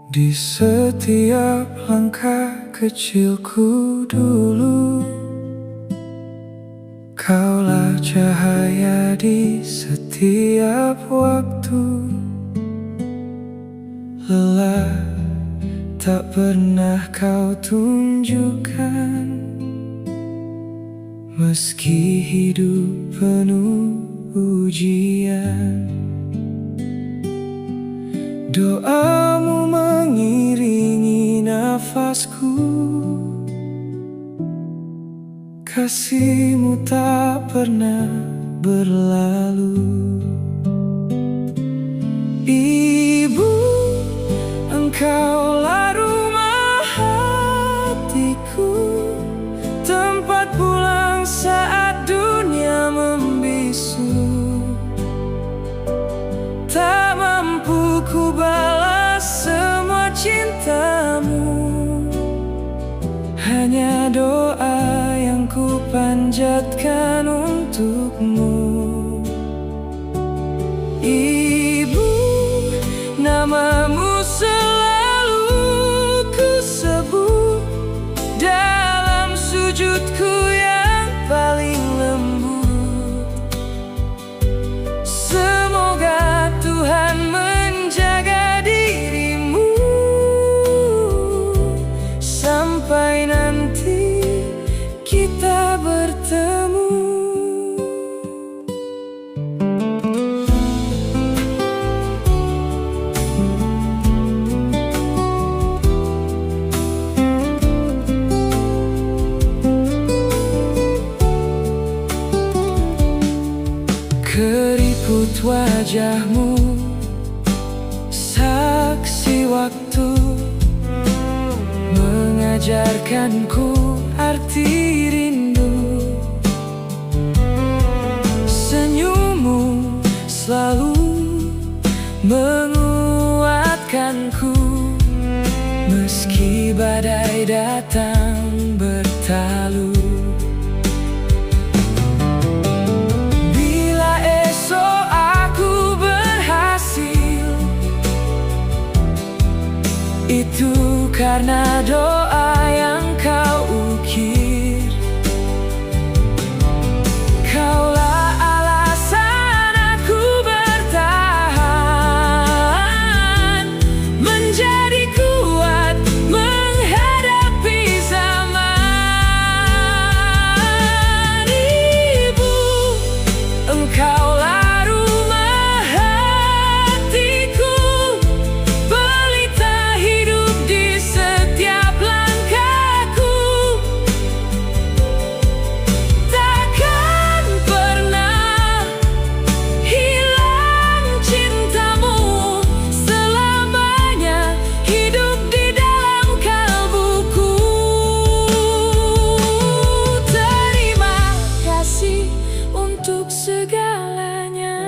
Di setiap langkah kecilku dulu, kaulah cahaya di setiap waktu. Lelah tak pernah kau tunjukkan, meski hidup penuh ujian. Doamu mengiringi nafasku, kasihmu tak pernah berlalu. Ibu, engkaulah rumah hatiku, tempat pulang saat dunia membisu. Tak mampu ku balas semua cintamu, hanya doa yang ku panjatkan untukmu. Ibu, namamu selalu ku sebut dalam sujudku yang paling lembut. Semoga Tuhan menjaga dirimu sampai nanti kita bertemu. Keriput wajahmu, saksi waktu, mengajarkanku arti rindu. Senyummu selalu menguatkanku, meski badai datang bertalu. Itu karena doa yang kau ukir. Kaulah alasan aku bertahan, menjadi kuat menghadapi zaman. Ibu, engkaulah segalanya.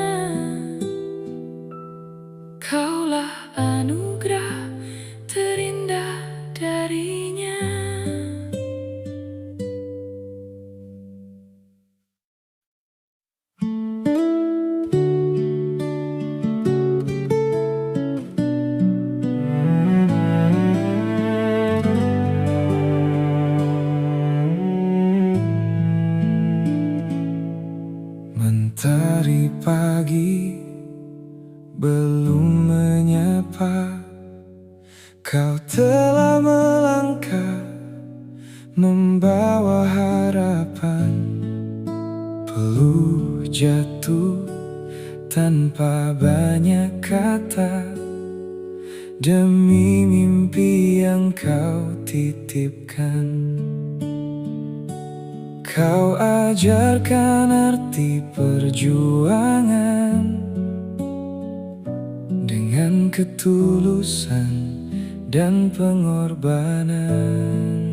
Kaulah anugerah terindah darinya. Mentari pagi belum menyapa, kau telah melangkah membawa harapan. Peluh jatuh tanpa banyak kata, demi mimpi yang kau titipkan. Kau ajarkan arti perjuangan dengan ketulusan dan pengorbanan.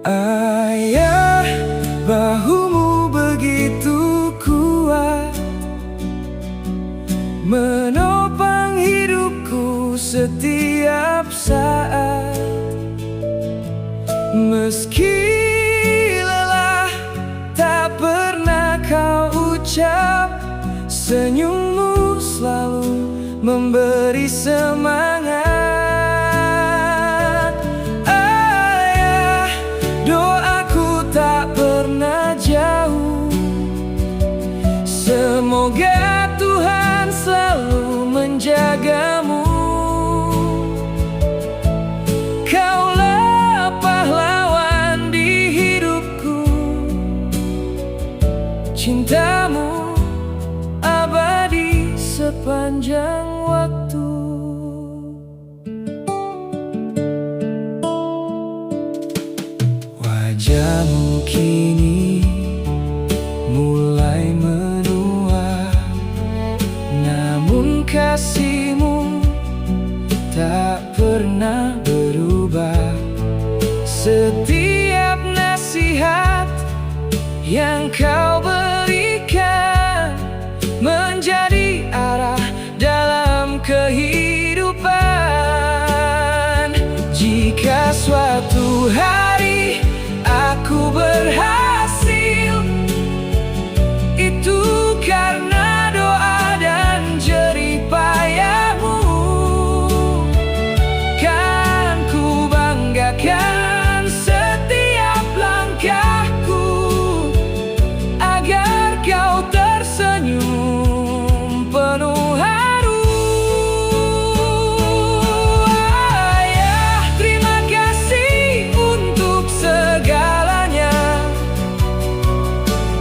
Ayah, bahumu begitu kuat, menopang hidupku setiap saat. Meski kau ucap, senyummu selalu memberi semangat. cintamu. Kaulah pahlawan di hidupku, cintamu abadi sepanjang waktu. Wajahmu kini mulai menua, namun kasihmu tak pernah berubah. Setiap nasihat yang kau berikan menjadi arah dalam kehidupan. Jika suatu hari aku berhasil, itu karena doa dan jerih payahmu. Kan ku banggakan setiap langkahku, agar kau tersenyum penuh haru. Ayah, terima kasih untuk segalanya.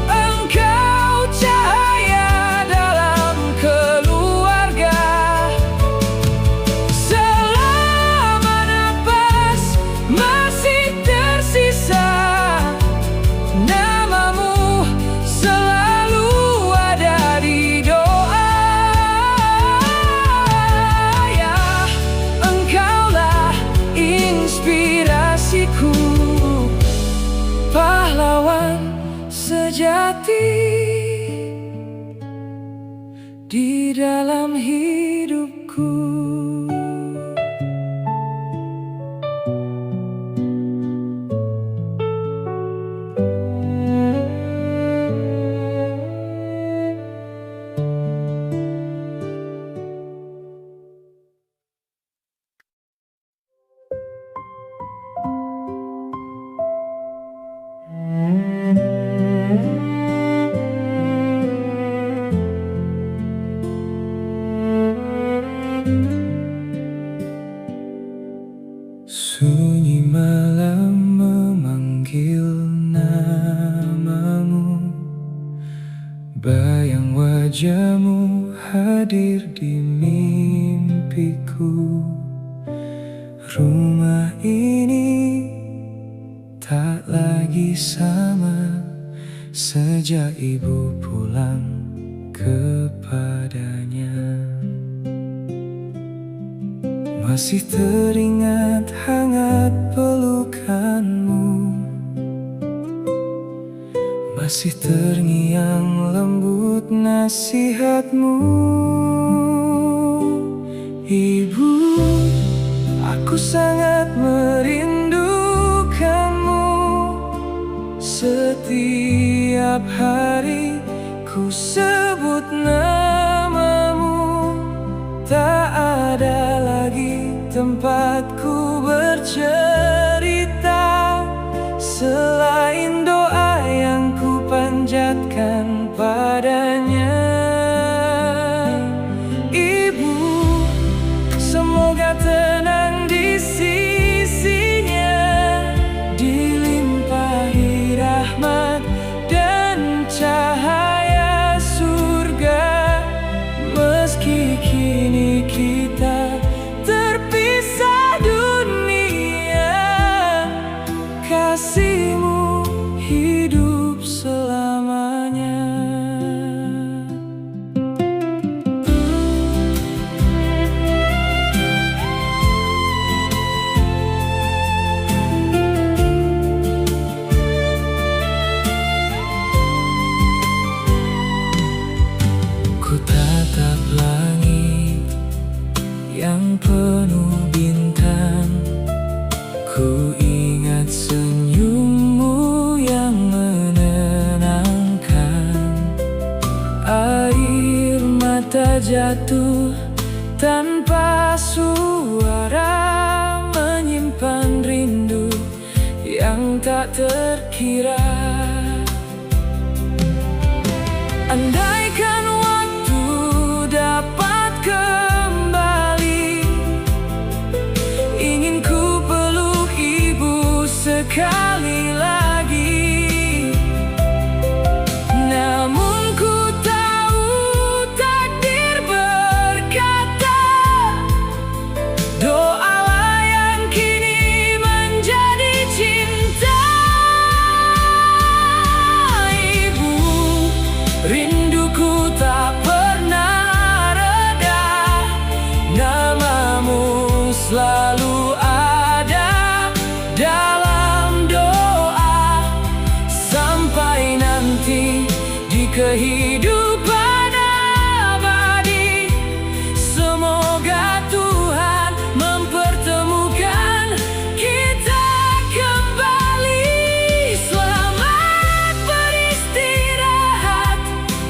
Engkau cahaya dalam keluarga. Selama napas masih tersisa, namamu selalu ada di doa. Ya, engkaulah inspirasiku, pahlawan sejati di dalam hidupku. Sunyi malam memanggil namamu, bayang wajahmu hadir di mimpiku. Rumah ini tak lagi sama sejak ibu pulang kepadanya. Masih teringat hangat pelukanmu, masih terngiang lembut nasihatmu. Ibu, aku sangat merindukanmu. Setiap hari ku sebut namamu. Tak ada lagi tempatku bercerita selain doa yang ku panjatkan padanya. Ibu, semoga tenang di sisinya, dilimpahi rahmat dan cahaya surga. Meski kini kita terpisah dunia, kasihmu hidup selamanya. Ku tatap langit yang penuh bintang, ku ingat senyummu yang menenangkan. Air mata jatuh tanpa suara, menyimpan rindu yang tak terkira. Andaikan waktu dapat kembali, sekali lagi. Namun ku tahu takdir berkata, doalah yang kini menjadi cinta. Ibu, rinduku tak pernah reda, namamu selalu ada dalam doa, sampai nanti di kehidupan abadi. Semoga Tuhan mempertemukan kita kembali. Selamat beristirahat,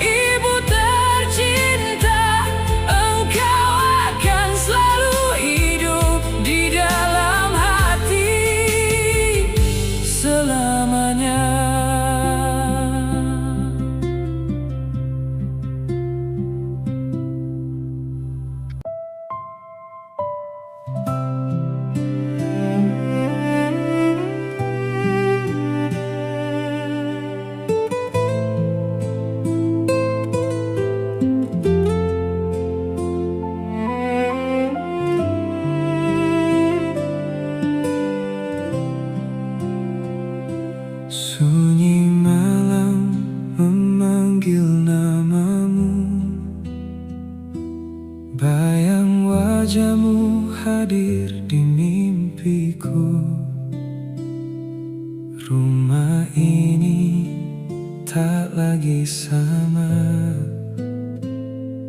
ibu tercinta. Engkau akan selalu hidup di dalam hati selamanya. Sunyi malam memanggil namamu, bayang wajahmu hadir di mimpiku. Rumah ini tak lagi sama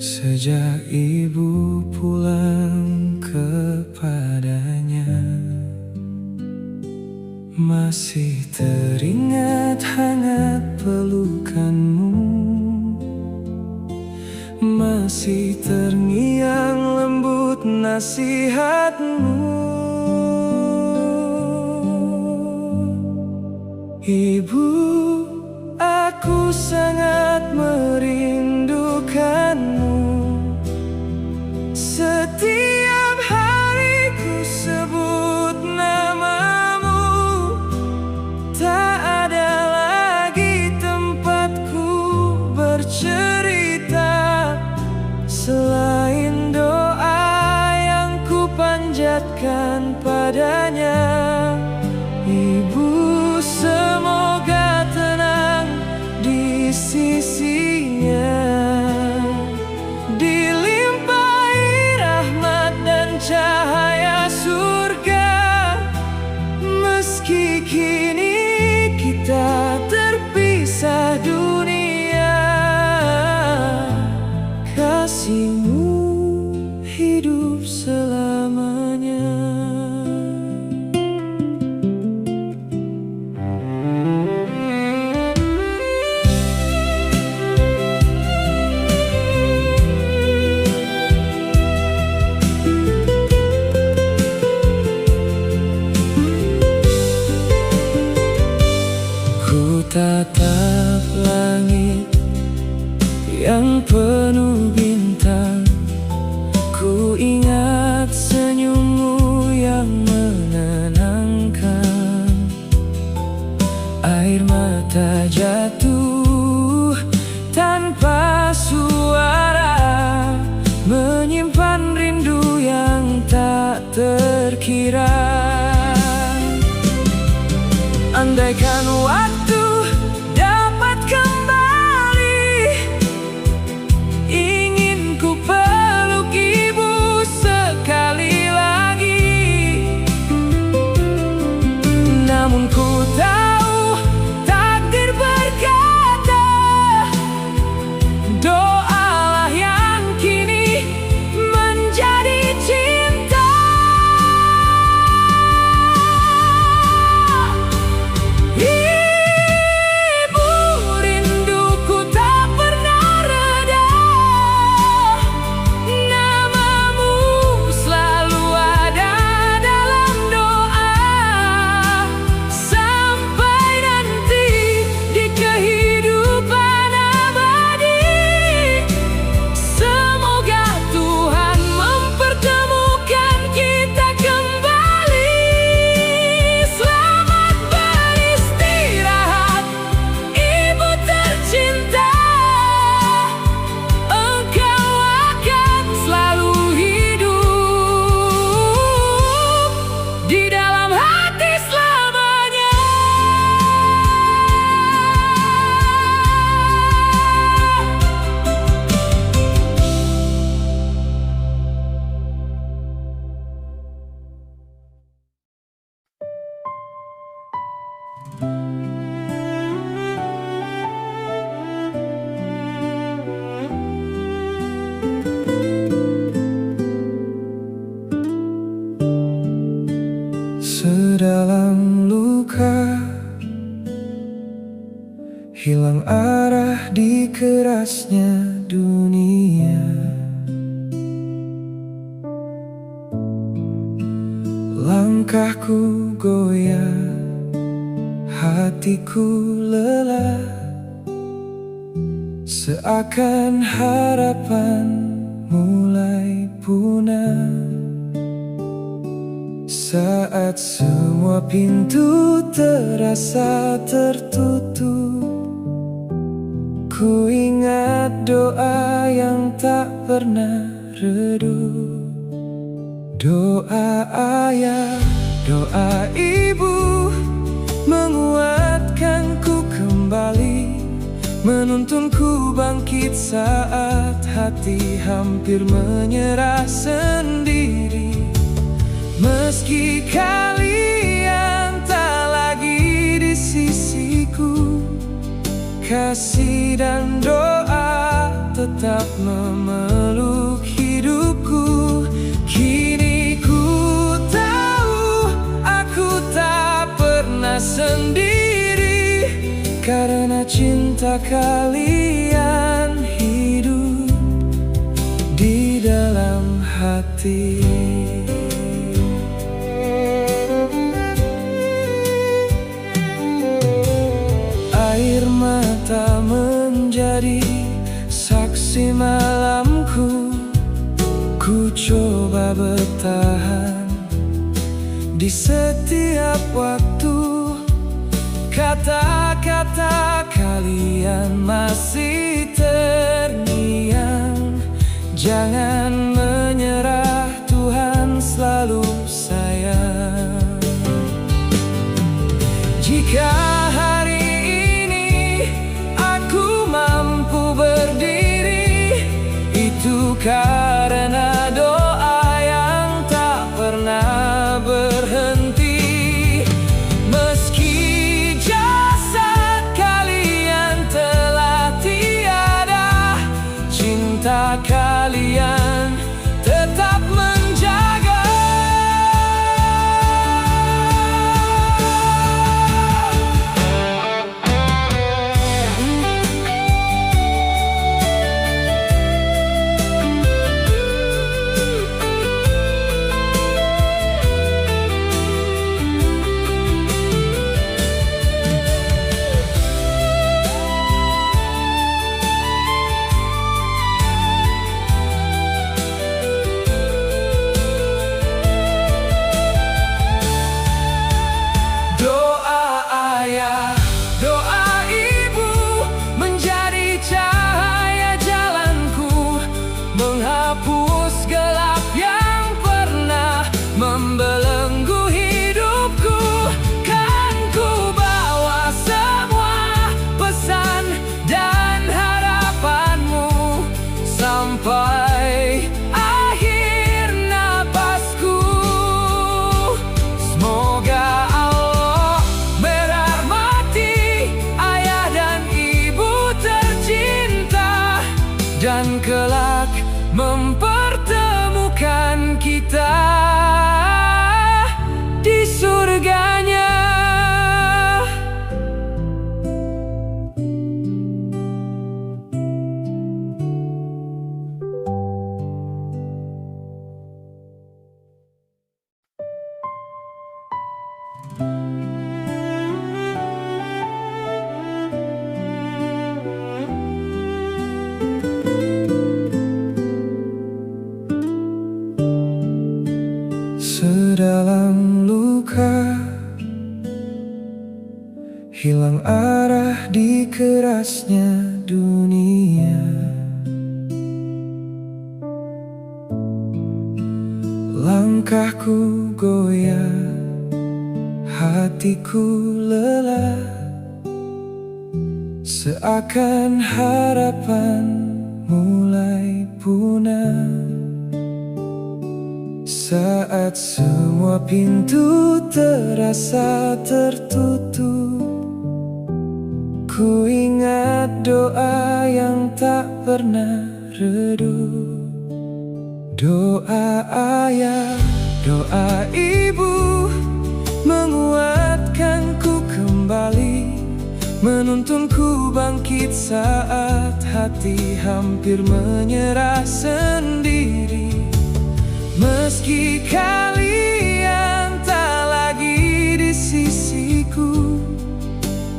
sejak ibu pulang kepadanya. Masih teringat hangat pelukanmu, masih terngiang lembut nasihatmu. Ibu, aku sangat merindukanmu. Setiap hari ku sebut namamu, tak ada lagi tempatku bercerita selain doa yang ku panjatkan padanya. Ibu, semoga tenang di sisinya, dilimpahi rahmat dan cahaya surga. Meski kini kita terpisah dunia, kasihmu hidup selamanya. Ku tatap langit yang penuh bintang, ku ingat senyummu yang menenangkan. Air mata jatuh tanpa suara, menyimpan rindu yang tak terkira. Andaikan waktu dapat kembali, ingin ku peluk ibu sekali lagi. Namun ku tahu takdir berkata, doalah yang kini menjadi cinta. Sedalam luka, hilang arah di kerasnya dunia. Langkahku goyah, hatiku lelah, seakan harapan mulai punah. Saat semua pintu terasa tertutup, ku ingat doa yang tak pernah redup. Doa ayah, doa ibu menguatkanku kembali, menuntunku bangkit saat hati hampir menyerah sendiri. Meski kalian tak lagi di sisiku, kasih dan doa tetap memeluk hidupku. Kini ku tahu aku tak pernah sendiri, karena cinta kalian hidup di dalam hati. Air mata menjadi saksi malamku, ku coba bertahan di setiap waktu. Kata-kata kalian masih terngiang, jangan menyerah, Tuhan selalu sayang. Jika hari berdiri, itu karena doa yang tak pernah berhenti. Meski jasad kalian telah tiada, cinta kalian tetap menjaga. Menghapus gelap yang pernah membelenggu hidupku. Kan ku bawa semua pesan dan harapanmu sampai akhir napasku. Semoga Allah merahmati ayah dan ibu tercinta, dan kelak mempertemukan kita di surganya. Sedalam luka, hilang arah di kerasnya dunia. Langkahku goyah, hatiku lelah, seakan harapan mulai punah. Saat semua pintu terasa tertutup, Ku ingat doa yang tak pernah redup, doa ayah, doa ibu, menguatkanku kembali, menuntunku bangkit saat hati hampir menyerah sendiri. Meski kalian tak lagi di sisiku,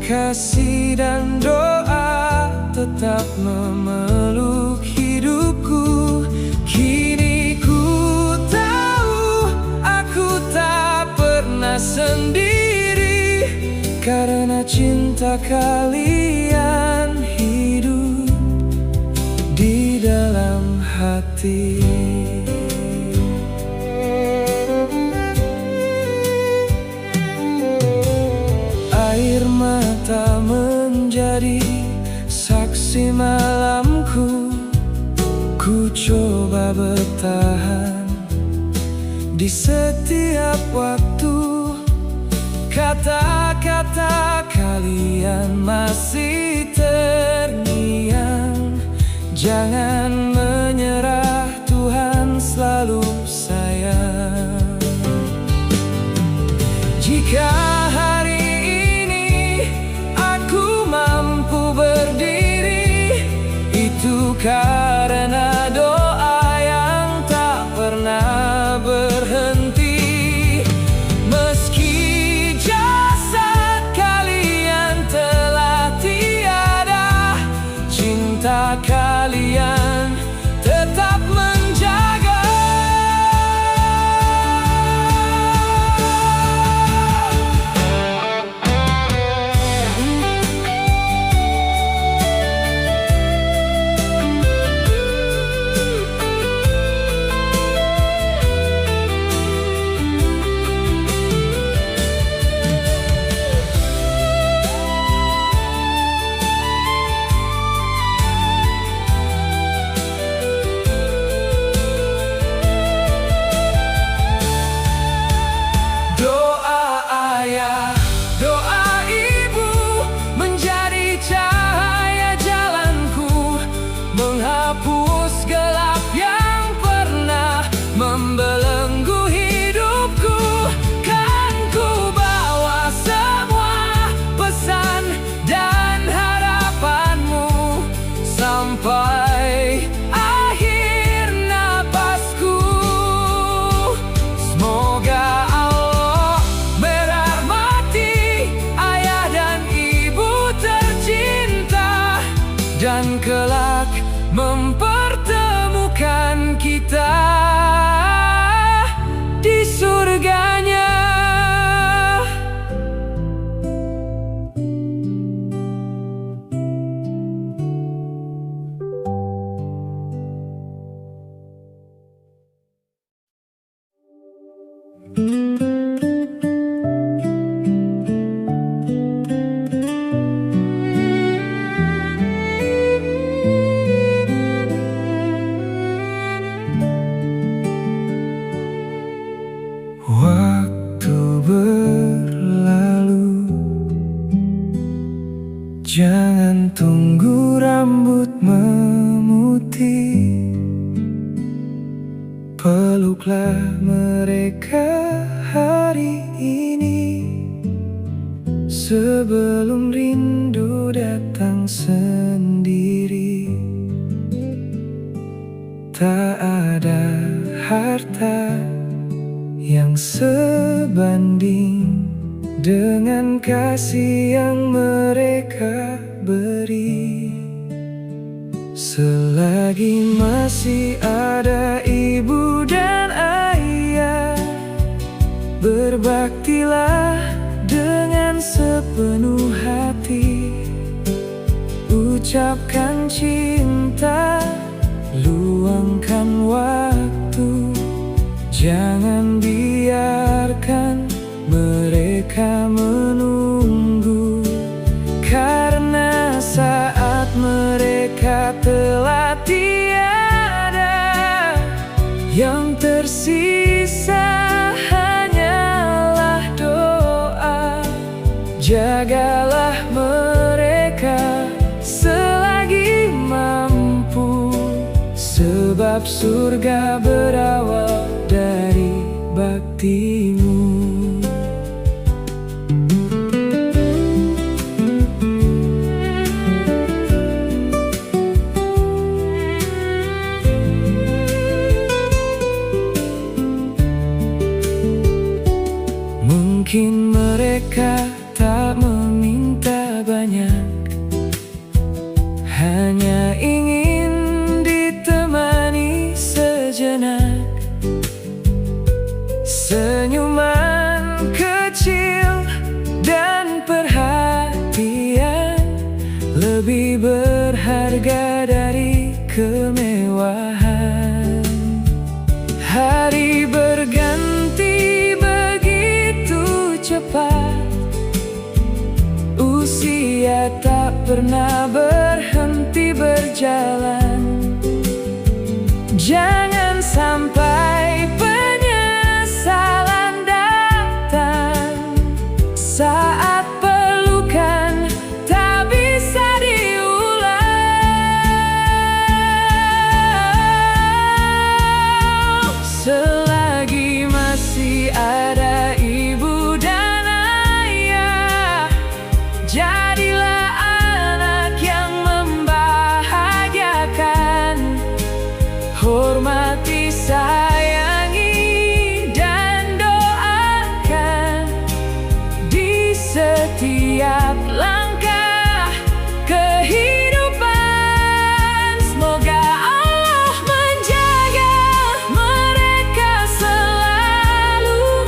kasih dan doa tetap memeluk hidupku. Kini ku tahu aku tak pernah sendiri, karena cinta kalian hidup di dalam hati. Air mata menjadi saksi malamku. Ku coba bertahan di setiap waktu. Kata-kata kalian masih terngiang. Jangan menyerah, Tuhan selalu sayang. Jika hari berdiri, itu karena doa yang tak pernah berhenti. Meski jasad kalian telah tiada, cinta kalian tetap menjaga. Menghapus gelap yang pernah membelenggu hidupku. Kan ku bawa semua pesan dan harapanmu sampai akhir napasku. Semoga Allah merahmati ayah dan ibu tercinta, dan kelak mempertemukan kita di surganya. Waktu berlalu, jangan tunggu rambut memutih. Peluklah mereka hari ini, sebelum rindu datang sendiri. Tak ada harta yang sebanding dengan kasih yang mereka beri. Selagi masih ada ibu dan ayah, berbaktilah dengan sepenuh hati. Ucapkan cinta, luangkan waktu. Jangan biarkan mereka menunggu, karena saat mereka telah tiada, yang tersisa hanyalah doa. Jagalah mereka sebab surga berawal dari baktimu. Mungkin mereka tak meminta banyak, hanya ingin ditemani sejenak. Senyuman kecil dan perhatian lebih berharga dari kemewahan. Hari berganti begitu cepat, usia tak pernah berhenti berjalan. Jangan sampai penyesalan datang saat pelukan tak bisa diulang. Selagi masih ada ibu dan ayah, jadilah anak yang membahagiakan. Hormati, sayangi, dan doakan di setiap langkah kehidupan. Semoga Allah menjaga mereka selalu,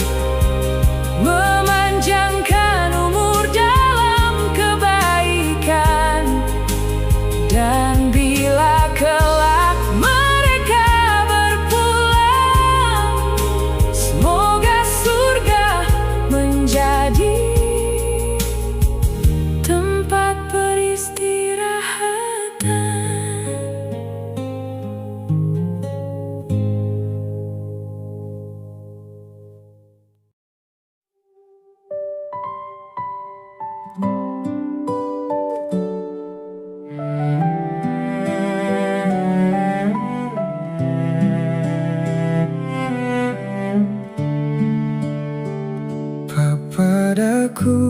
memanjangkan umur dalam kebaikan. Dan bila kelak mereka berpulang, semoga surga menjadi tempat peristirahatan. Padaku,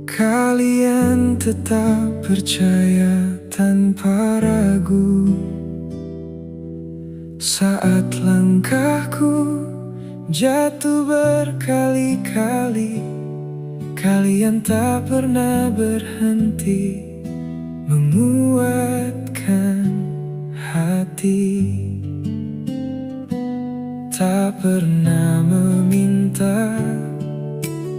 kalian tetap percaya tanpa ragu. Saat langkahku jatuh berkali-kali, kalian tak pernah berhenti menguatkan hati. Tak pernah meminta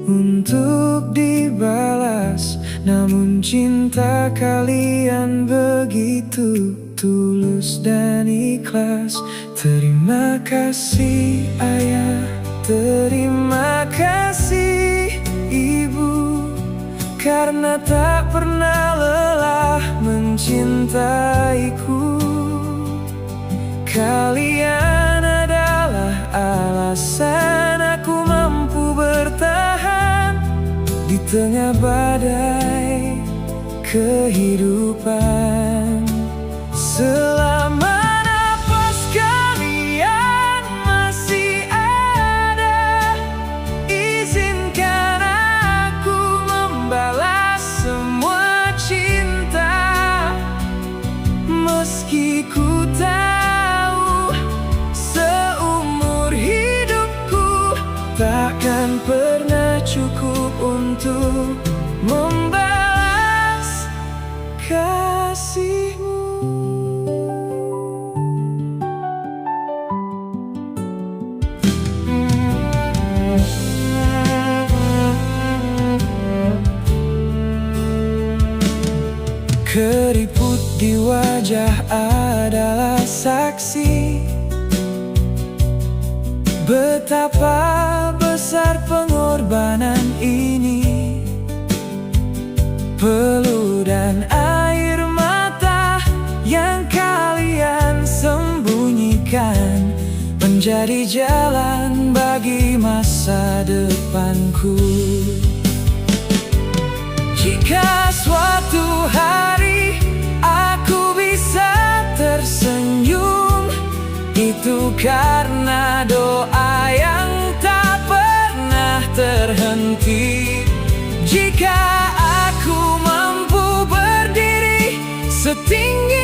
untuk dibalas, namun cinta kalian begitu tulus dan ikhlas. Terima kasih ayah, terima kasih ibu, karena tak pernah lelah mencintaiku. Kalian adalah alasan aku mampu bertahan di tengah badai kehidupan. Selama napas kalian masih ada, izinkan aku membalas semua cinta. Meski ku tahu seumur hidupku takkan pernah cukup untuk membalas kasihmu. Keriput di wajah adalah saksi betapa besar pengorbanan ini. Peluh dan air mata yang kalian sembunyikan menjadi jalan bagi masa depanku. Jika suatu hari aku bisa tersenyum, itu karena doa yang tak pernah terhenti. Jika aku mampu berdiri setinggi